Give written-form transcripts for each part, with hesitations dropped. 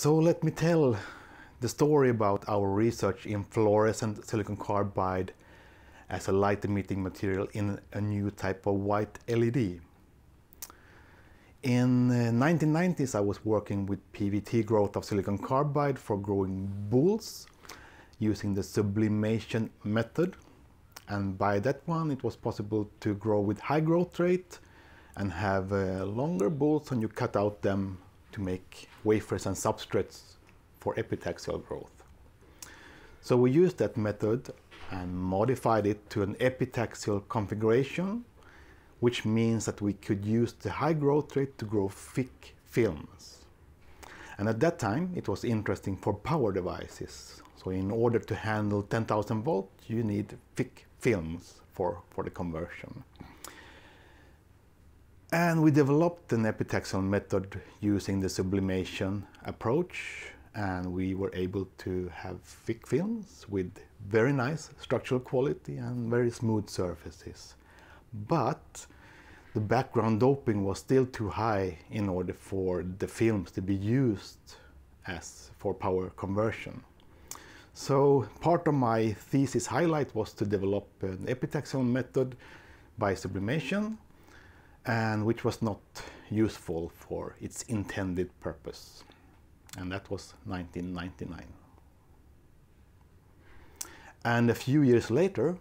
So let me tell the story about our research in fluorescent silicon carbide as a light emitting material in a new type of white LED. In the 1990s I was working with PVT growth of silicon carbide for growing bulls using the sublimation method, and by that one it was possible to grow with high growth rate and have longer bulls, and you cut out them to make wafers and substrates for epitaxial growth. So we used that method and modified it to an epitaxial configuration, which means that we could use the high growth rate to grow thick films. And at that time it was interesting for power devices. So in order to handle 10,000 volts you need thick films for the conversion. And we developed an epitaxial method using the sublimation approach, and we were able to have thick films with very nice structural quality and very smooth surfaces. But the background doping was still too high in order for the films to be used as for power conversion. So part of my thesis highlight was to develop an epitaxial method by sublimation, and which was not useful for its intended purpose. And that was 1999. And a few years later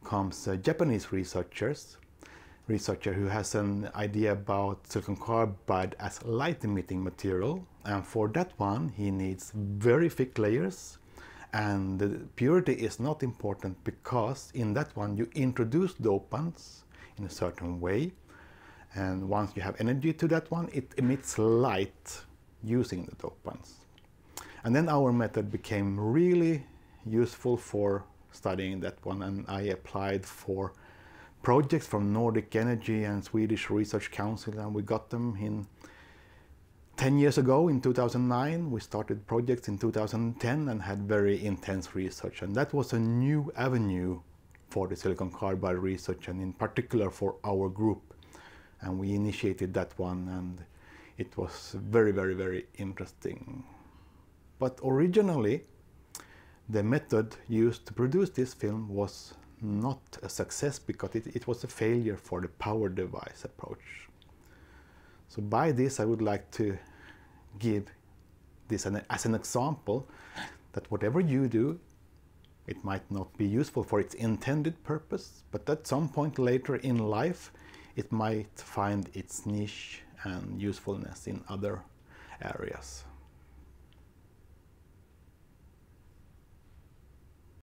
comes a Japanese researcher who has an idea about silicon carbide as light emitting material, and for that one he needs very thick layers, and the purity is not important because in that one you introduce dopants in a certain way, and once you have energy to that one it emits light using the dopants. And then our method became really useful for studying that one, and I applied for projects from Nordic Energy and Swedish Research Council, and we got them in 10 years ago in 2009. We started projects in 2010 and had very intense research, and that was a new avenue for the silicon carbide research, and in particular for our group. And we initiated that one, and it was very, very, very interesting. But originally the method used to produce this film was not a success because it was a failure for the power device approach. So by this I would like to give this as an example that whatever you do, it might not be useful for its intended purpose, but at some point later in life it might find its niche and usefulness in other areas.